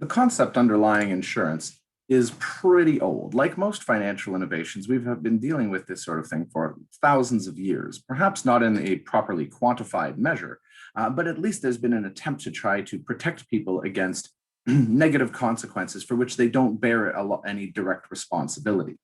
The concept underlying insurance is pretty old. Like most financial innovations, we've been dealing with this sort of thing for thousands of years, perhaps not in a properly quantified measure, but at least there's been an attempt to try to protect people against negative consequences for which they don't bear any direct responsibility.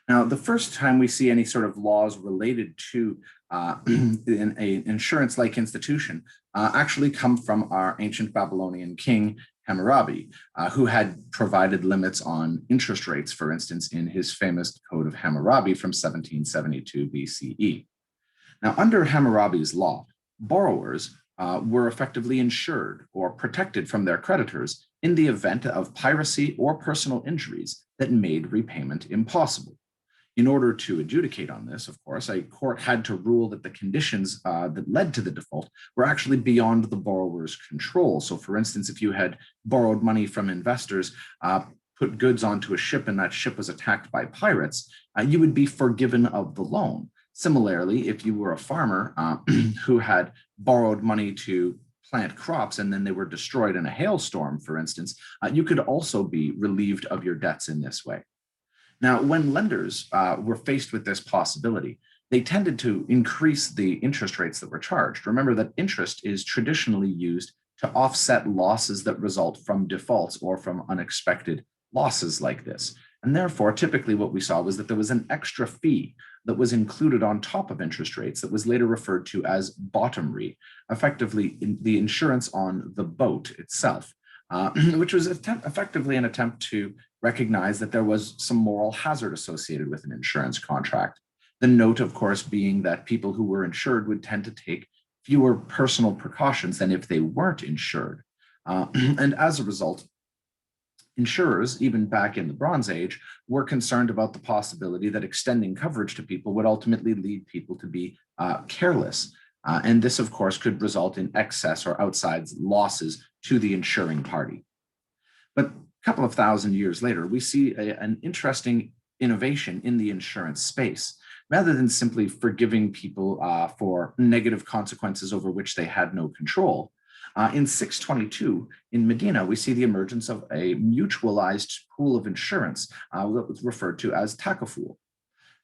Now, the first time we see any sort of laws related to an insurance-like institution actually come from our ancient Babylonian king Hammurabi, who had provided limits on interest rates, for instance, in his famous Code of Hammurabi from 1772 BCE. Now, under Hammurabi's law, borrowers were effectively insured or protected from their creditors in the event of piracy or personal injuries that made repayment impossible. In order to adjudicate on this, of course, a court had to rule that the conditions that led to the default were actually beyond the borrower's control. So, for instance, if you had borrowed money from investors, put goods onto a ship, and that ship was attacked by pirates, you would be forgiven of the loan. Similarly, if you were a farmer who had borrowed money to plant crops and then they were destroyed in a hailstorm, for instance, you could also be relieved of your debts in this way. Now, when lenders were faced with this possibility, they tended to increase the interest rates that were charged. Remember that interest is traditionally used to offset losses that result from defaults or from unexpected losses like this. And therefore, typically what we saw was that there was an extra fee that was included on top of interest rates that was later referred to as bottomry, effectively the insurance on the boat itself, which was effectively an attempt to recognize that there was some moral hazard associated with an insurance contract. The note, of course, being that people who were insured would tend to take fewer personal precautions than if they weren't insured. And as a result, insurers, even back in the Bronze Age, were concerned about the possibility that extending coverage to people would ultimately lead people to be careless. And this, of course, could result in excess or outside losses to the insuring party. But a couple of thousand years later, we see an interesting innovation in the insurance space. Rather than simply forgiving people for negative consequences over which they had no control, in 622 in Medina, we see the emergence of a mutualized pool of insurance that was referred to as takaful.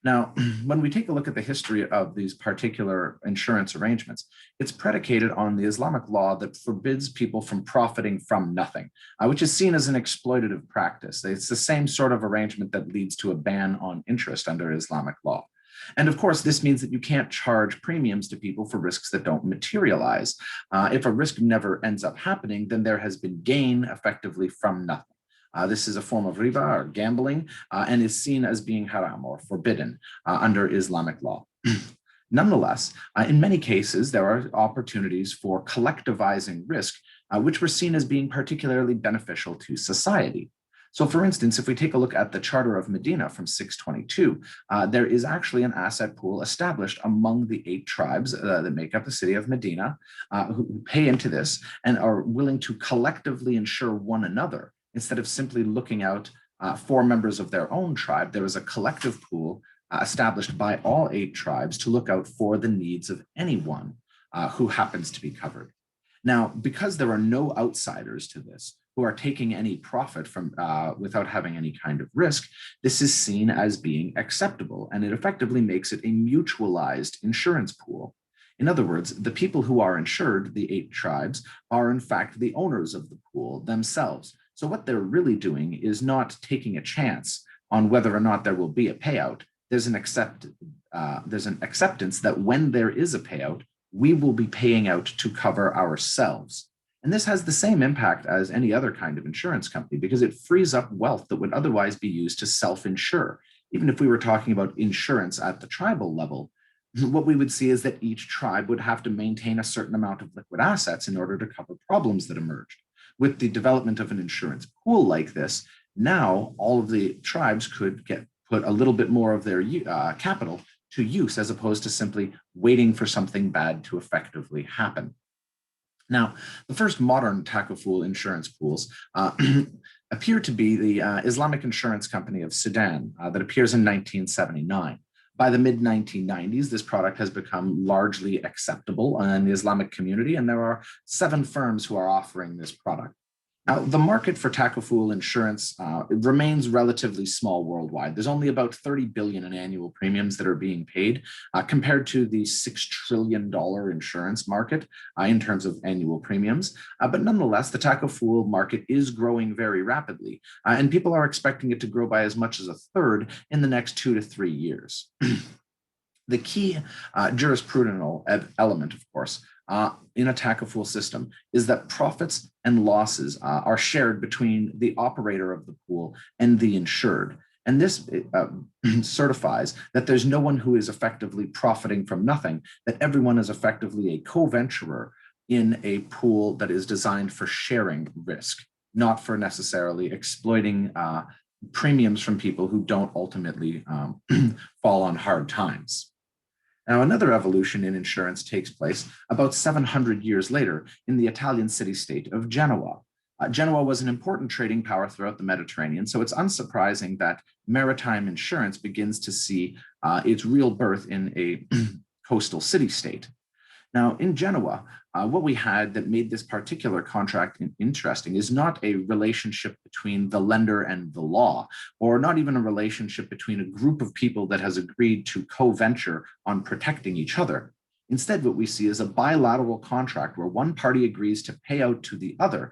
Now, when we take a look at the history of these particular insurance arrangements, it's predicated on the Islamic law that forbids people from profiting from nothing, which is seen as an exploitative practice. It's the same sort of arrangement that leads to a ban on interest under Islamic law. And of course, this means that you can't charge premiums to people for risks that don't materialize. If a risk never ends up happening, then there has been gain effectively from nothing. This is a form of riba or gambling and is seen as being haram or forbidden under Islamic law. Nonetheless, in many cases, there are opportunities for collectivizing risk, which were seen as being particularly beneficial to society. So for instance, if we take a look at the Charter of Medina from 622, there is actually an asset pool established among the 8 tribes that make up the city of Medina, who pay into this and are willing to collectively insure one another. Instead of simply looking out for members of their own tribe, there is a collective pool established by all 8 tribes to look out for the needs of anyone who happens to be covered. Now, because there are no outsiders to this who are taking any profit from without having any kind of risk, this is seen as being acceptable, and it effectively makes it a mutualized insurance pool. In other words, the people who are insured, the 8 tribes, are in fact the owners of the pool themselves. So what they're really doing is not taking a chance on whether or not there will be a payout. There's an acceptance that when there is a payout, we will be paying out to cover ourselves. And this has the same impact as any other kind of insurance company because it frees up wealth that would otherwise be used to self-insure. Even if we were talking about insurance at the tribal level, what we would see is that each tribe would have to maintain a certain amount of liquid assets in order to cover problems that emerged. With the development of an insurance pool like this, now all of the tribes could put a little bit more of their capital to use as opposed to simply waiting for something bad to effectively happen. Now, the first modern takaful insurance pools appear to be the Islamic Insurance Company of Sudan that appears in 1979. By the mid-1990s, this product has become largely acceptable in the Islamic community, and there are 7 firms who are offering this product. Now, the market for takaful insurance it remains relatively small worldwide. There's only about 30 billion in annual premiums that are being paid, compared to the $6 trillion insurance market in terms of annual premiums. But nonetheless, the takaful market is growing very rapidly, and people are expecting it to grow by as much as a third in the next 2 to 3 years. The key jurisprudential element, of course, in a takaful system is that profits and losses are shared between the operator of the pool and the insured. And this certifies that there's no one who is effectively profiting from nothing, that everyone is effectively a co-venturer in a pool that is designed for sharing risk, not for necessarily exploiting premiums from people who don't ultimately fall on hard times. Now, another evolution in insurance takes place about 700 years later in the Italian city-state of Genoa. Genoa was an important trading power throughout the Mediterranean, so it's unsurprising that maritime insurance begins to see its real birth in a coastal city-state. Now, in Genoa, what we had that made this particular contract interesting is not a relationship between the lender and the law, or not even a relationship between a group of people that has agreed to co-venture on protecting each other. Instead, what we see is a bilateral contract where one party agrees to pay out to the other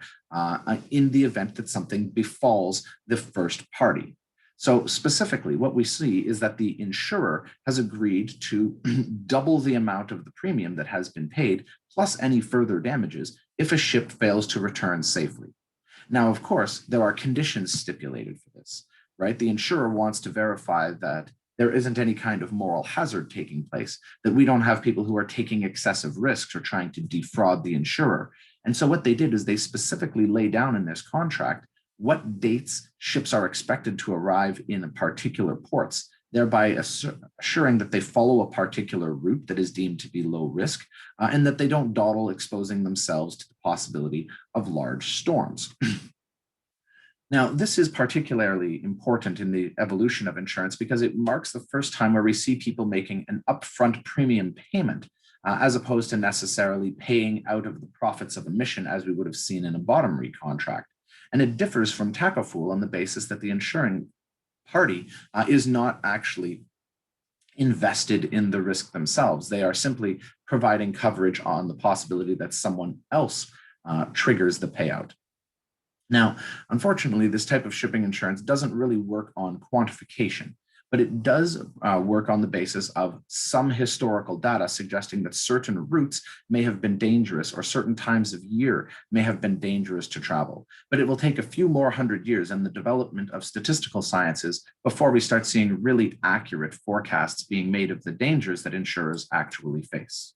in the event that something befalls the first party. So specifically, what we see is that the insurer has agreed to double the amount of the premium that has been paid, plus any further damages, if a ship fails to return safely. Now, of course, there are conditions stipulated for this, right? The insurer wants to verify that there isn't any kind of moral hazard taking place, that we don't have people who are taking excessive risks or trying to defraud the insurer. And so what they did is they specifically lay down in this contract what dates ships are expected to arrive in particular ports, thereby assuring that they follow a particular route that is deemed to be low risk, and that they don't dawdle, exposing themselves to the possibility of large storms. Now, this is particularly important in the evolution of insurance because it marks the first time where we see people making an upfront premium payment, as opposed to necessarily paying out of the profits of a mission as we would have seen in a bottom-rate contract. And it differs from takaful on the basis that the insuring party is not actually invested in the risk themselves. They are simply providing coverage on the possibility that someone else triggers the payout. Now, unfortunately, this type of shipping insurance doesn't really work on quantification, but it does work on the basis of some historical data suggesting that certain routes may have been dangerous or certain times of year may have been dangerous to travel. But it will take a few more hundred years and the development of statistical sciences before we start seeing really accurate forecasts being made of the dangers that insurers actually face.